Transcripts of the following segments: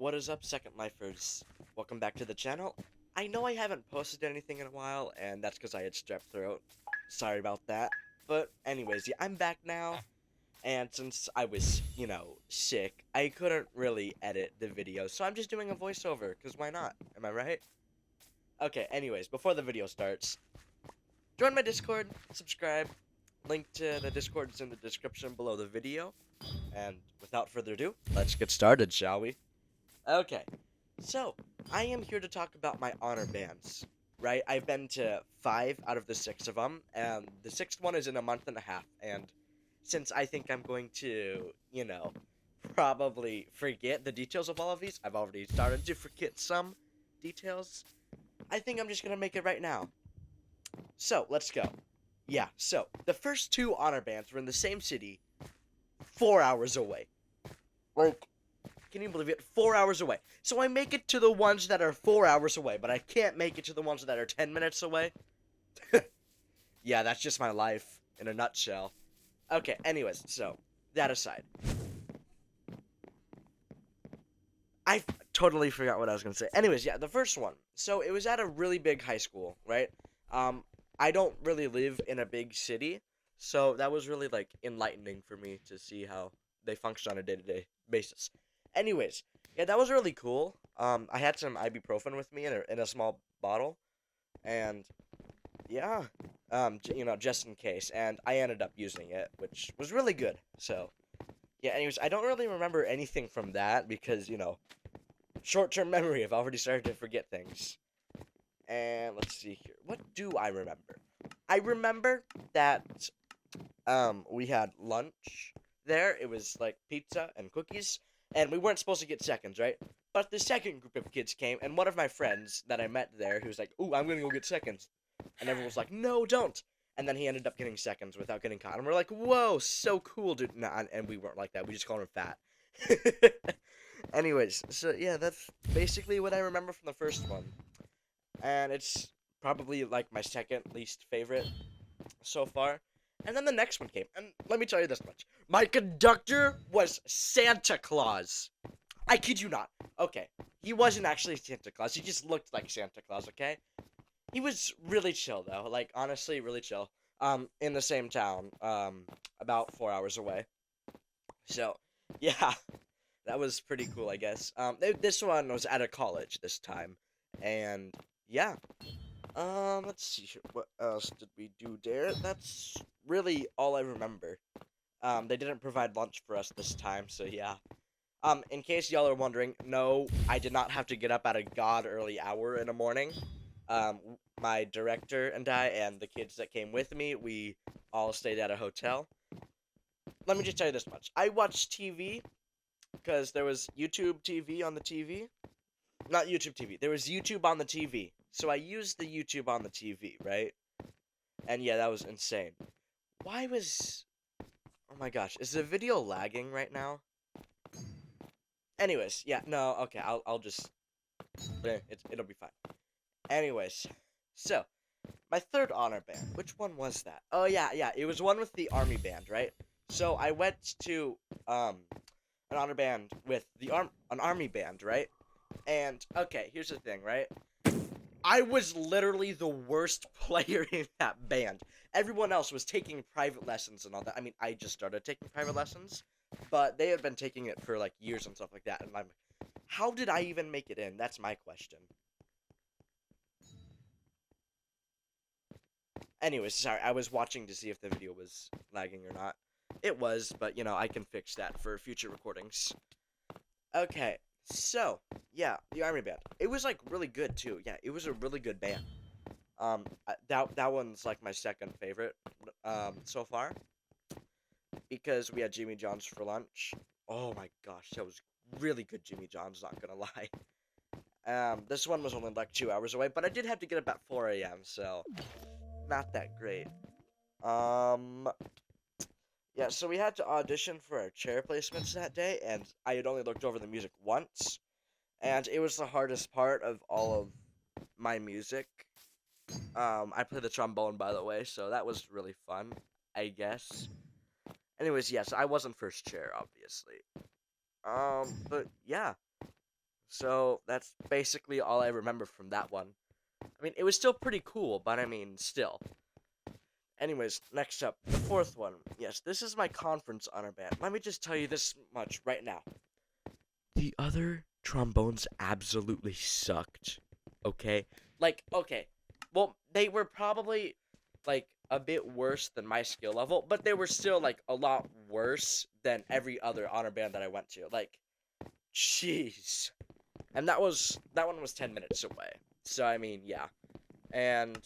What is up, Second Lifers? Welcome back to the channel. I know I haven't posted anything in a while, and that's because I had strep throat. Sorry about that. But anyways, yeah, I'm back now, and since I was, sick, I couldn't really edit the video, so I'm just doing a voiceover, because why not? Am I right? Okay, anyways, before the video starts, join my Discord, subscribe, link to the Discord is in the description below the video, and without further ado, let's get started, shall we? Okay, so I am here to talk about my honor bands, right? I've been to 5 out of the 6 of them, and the sixth one is in a month and a half. And since I think I'm going to, probably forget the details of all of these, I've already started to forget some details. I think I'm just gonna make it right now. So let's go. Yeah, so the first 2 honor bands were in the same city, 4 hours away. Like, can you believe it? 4 hours away. So I make it to the ones that are 4 hours away, but I can't make it to the ones that are 10 minutes away. Yeah, that's just my life in a nutshell. Okay, anyways, so that aside, I totally forgot what I was gonna say. Anyways, yeah, the first one. So it was at a really big high school, right? Um, I don't really live in a big city, so that was really like enlightening for me to see how they function on a day-to-day basis. Anyways, yeah, that was really cool. I had some ibuprofen with me in a small bottle, and yeah, just in case. And I ended up using it, which was really good. So yeah. Anyways, I don't really remember anything from that because short-term memory. I've already started to forget things. And let's see here. What do I remember? I remember that we had lunch there. It was like pizza and cookies, and we weren't supposed to get seconds, right? But the second group of kids came, and one of my friends that I met there, who was like, "Ooh, I'm gonna go get seconds," and everyone was like, "No, don't." And then he ended up getting seconds without getting caught, and we're like, "Whoa, so cool, dude!" Nah, and we weren't like that. We just called him fat. Anyways, so yeah, that's basically what I remember from the first one, and it's probably like my second least favorite so far. And then the next one came, and let me tell you this much: my conductor was Santa Claus. I kid you not. Okay, he wasn't actually Santa Claus. He just looked like Santa Claus. Okay, he was really chill though. Like honestly, really chill. In the same town, about 4 hours away. So, yeah, that was pretty cool, I guess. This one was at a college this time, and yeah. Let's see here. What else did we do there? That's really all I remember. They didn't provide lunch for us this time, so yeah. In case y'all are wondering, no, I did not have to get up at a god early hour in the morning. My director and I and the kids that came with me, we all stayed at a hotel. Let me just tell you this much. I watched TV because there was YouTube TV on the TV. Not YouTube TV. There was YouTube on the TV. So I used the YouTube on the TV, right? And yeah, that was insane. Why was... Oh my gosh, is the video lagging right now? Anyways, yeah, no, okay, I'll just... It'll be fine. Anyways, so, my third honor band. Which one was that? Oh, yeah, it was one with the army band, right? So, I went to, an honor band with an army band, right? And, okay, here's the thing, right? I was literally the worst player in that band. Everyone else was taking private lessons and all that. I mean, I just started taking private lessons, but they had been taking it for like years and stuff like that. And I'm like, how did I even make it in? That's my question. Anyways, sorry, I was watching to see if the video was lagging or not. It was, but I can fix that for future recordings. Okay, so yeah, the army band. It was like really good too. Yeah, it was a really good band. That one's like my second favorite so far because we had Jimmy John's for lunch. Oh my gosh, that was really good Jimmy John's, not gonna lie. This one was only like 2 hours away, but I did have to get up at 4 a.m., so not that great. Um, yeah, so we had to audition for our chair placements that day, and I had only looked over the music once, and it was the hardest part of all of my music. I play the trombone, by the way, so that was really fun, I guess. Anyways, yes, I wasn't first chair, obviously. But yeah. So that's basically all I remember from that one. I mean, it was still pretty cool, but I mean, still. Anyways, next up, the fourth one. Yes, this is my conference honor band. Let me just tell you this much right now. The other trombones absolutely sucked. Okay? Like, okay. Well, they were probably, like, a bit worse than my skill level, but they were still, like, a lot worse than every other honor band that I went to. Like, jeez. And that one was 10 minutes away. So, I mean, yeah. And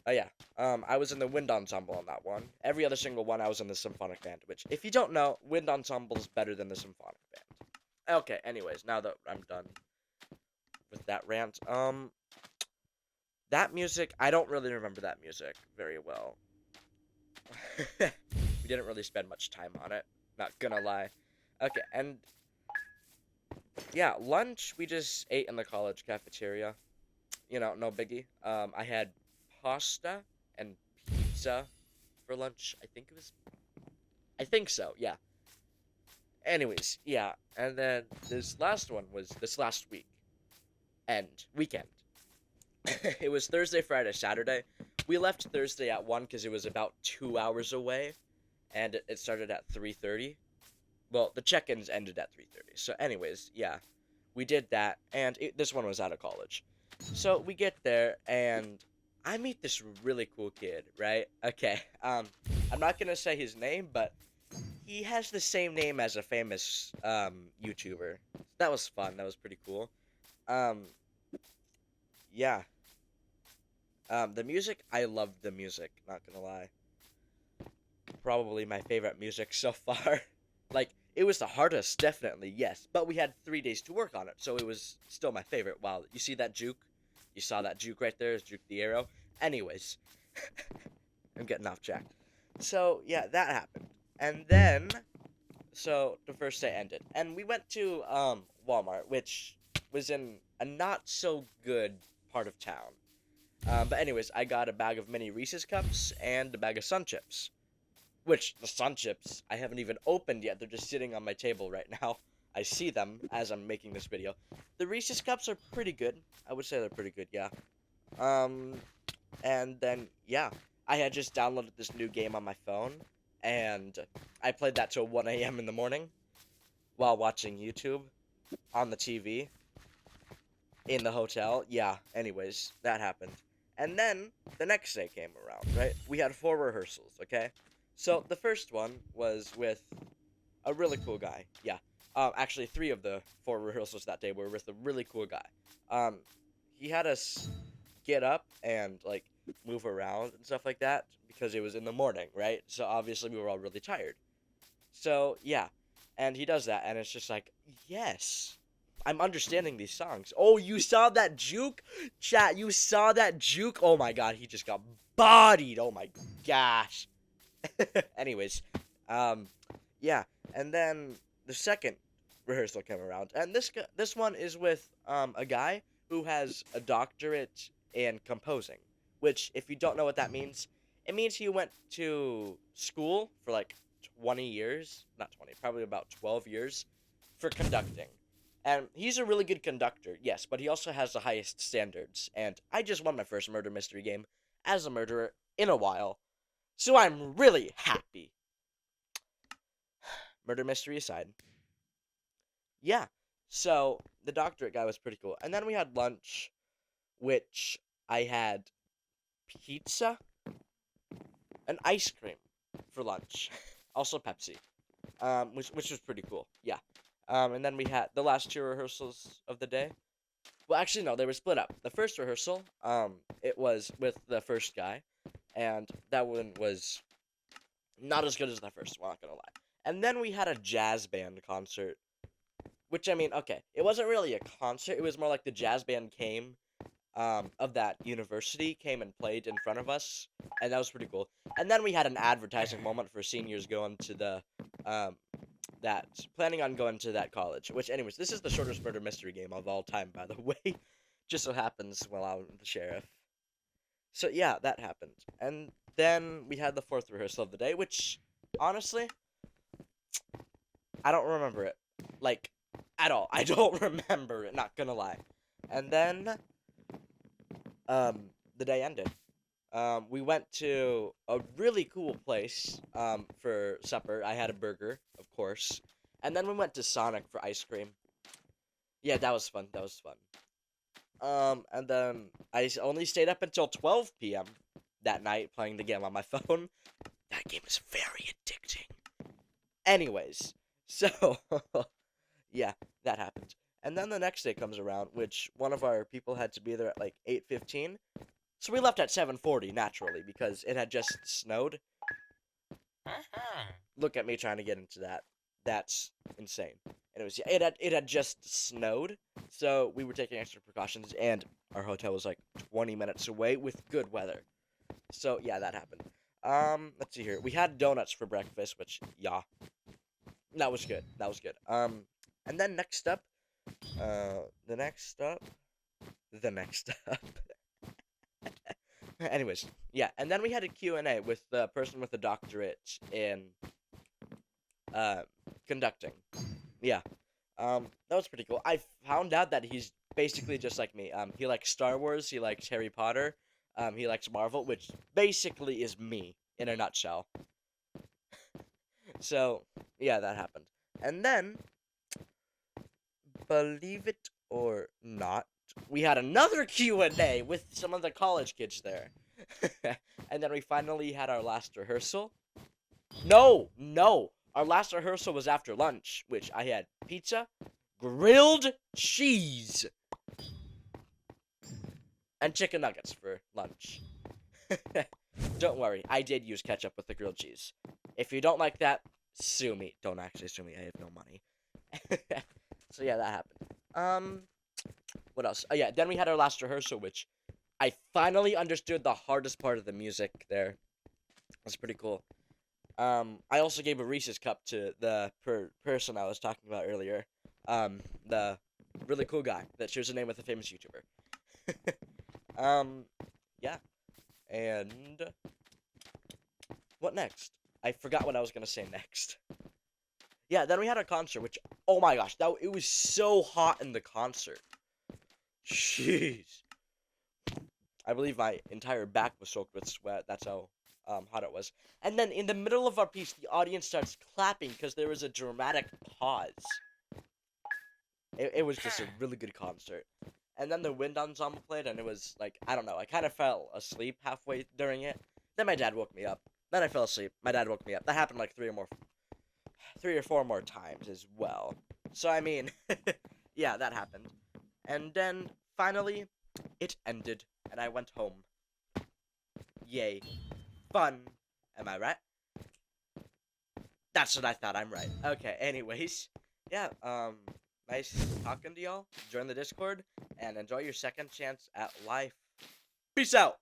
oh yeah, I was in the wind ensemble on that one. Every other single one, I was in the symphonic band. Which, if you don't know, wind ensemble is better than the symphonic band. Okay. Anyways, now that I'm done with that rant, that music, I don't really remember that music very well. We didn't really spend much time on it. Not gonna lie. Okay, and yeah, lunch we just ate in the college cafeteria. You know, no biggie. I had pasta and pizza for lunch. I think so, yeah. Anyways, yeah. And then this last one was this last week. And weekend. It was Thursday, Friday, Saturday. We left Thursday at 1 because it was about 2 hours away. And it started at 3:30. Well, the check-ins ended at 3:30. So anyways, yeah. We did that. And this one was out of college. So we get there, and I meet this really cool kid, right? Okay, I'm not gonna say his name, but he has the same name as a famous, YouTuber. That was fun, that was pretty cool. Um, yeah. The music, I loved the music, not gonna lie. Probably my favorite music so far. Like, it was the hardest, definitely, yes, but we had 3 days to work on it, so it was still my favorite. Wow, you see that juke? You saw that juke right there? Is Juke the arrow? Anyways, I'm getting off track. So, yeah, that happened. And then, so, the first day ended. And we went to, Walmart, which was in a not-so-good part of town. But anyways, I got a bag of mini Reese's Cups and a bag of Sun Chips. Which, the Sun Chips, I haven't even opened yet. They're just sitting on my table right now. I see them as I'm making this video. The Reese's Cups are pretty good. I would say they're pretty good, yeah. And then, yeah. I had just downloaded this new game on my phone. And I played that till 1 a.m. in the morning. While watching YouTube. On the TV. In the hotel. Yeah, anyways, that happened. And then, the next day came around, right? We had 4 rehearsals, okay? So, the first one was with a really cool guy. Yeah. Actually, 3 of the 4 rehearsals that day were with a really cool guy. He had us get up and, like, move around and stuff like that because it was in the morning, right? So, obviously, we were all really tired. So, yeah. And he does that, and it's just like, yes, I'm understanding these songs. Oh, you saw that juke? Chat, you saw that juke? Oh my god, he just got bodied. Oh my gosh. Anyways, yeah, and then the second rehearsal came around, and this one is with a guy who has a doctorate in composing, which, if you don't know what that means, it means he went to school for like 20 years, not 20, probably about 12 years, for conducting. And he's a really good conductor, yes, but he also has the highest standards, and I just won my first murder mystery game as a murderer in a while. So I'm really happy. Murder mystery aside. Yeah. So the doctorate guy was pretty cool. And then we had lunch, which I had pizza and ice cream for lunch. Also Pepsi. Which was pretty cool. Yeah. And then we had the last 2 rehearsals of the day. Well, actually, no, they were split up. The first rehearsal, it was with the first guy, and that one was not as good as the first one, not gonna lie. And then we had a jazz band concert, which, I mean, okay, it wasn't really a concert, it was more like the jazz band came, of that university, came and played in front of us, and that was pretty cool. And then we had an advertising moment for seniors going to the, planning on going to that college, which, anyways, this is the shortest murder mystery game of all time, by the way. Just so happens while I'm the sheriff. So, yeah, that happened. And then we had the 4th rehearsal of the day, which, honestly, I don't remember it. Like, at all. I don't remember it, not gonna lie. And then, the day ended. We went to a really cool place, for supper. I had a burger, of course. And then we went to Sonic for ice cream. Yeah, that was fun. That was fun. And then only stayed up until 12 p.m. that night playing the game on my phone. That game is very addicting. Anyways, so yeah, that happened. And then the next day comes around, which one of our people had to be there at like 8:15. So we left at 7:40 naturally because it had just snowed. Look at me trying to get into that. That's insane. And it had just snowed, so we were taking extra precautions, and our hotel was like 20 minutes away with good weather. So yeah, that happened. Let's see here. We had donuts for breakfast, which yeah, that was good. That was good. And then next up, the next up, the next up. Anyways, yeah, and then we had a Q&A with the person with the doctorate in uh conducting. Yeah. That was pretty cool. I found out that he's basically just like me. He likes Star Wars, he likes Harry Potter, he likes Marvel, which basically is me in a nutshell. So, yeah, that happened. And then, believe it or not, we had another Q&A with some of the college kids there. And then we finally had our last rehearsal. No, no. Our last rehearsal was after lunch, which I had pizza, grilled cheese, and chicken nuggets for lunch. Don't worry, I did use ketchup with the grilled cheese. If you don't like that, sue me. Don't actually sue me, I have no money. So yeah, that happened. What else? Oh yeah, then we had our last rehearsal, which I finally understood the hardest part of the music there. It was pretty cool. I also gave a Reese's cup to the person I was talking about earlier. The really cool guy that shares a name with a famous YouTuber. Yeah. And what next? I forgot what I was gonna say next. Yeah, then we had a concert, which, oh my gosh, it was so hot in the concert. Jeez. I believe my entire back was soaked with sweat. That's how hot it was. And then in the middle of our piece, the audience starts clapping because there was a dramatic pause. It was just a really good concert. And then the wind ensemble played, and it was like, I don't know, I kind of fell asleep halfway during it. Then my dad woke me up. Then I fell asleep. My dad woke me up. That happened like 3 or 4 more times as well. So I mean, yeah, that happened. And then finally, it ended, and I went home. Yay. Fun. Am I right? That's what I thought. I'm right. Okay, anyways. Yeah, nice talking to y'all. Join the Discord, and enjoy your second chance at life. Peace out!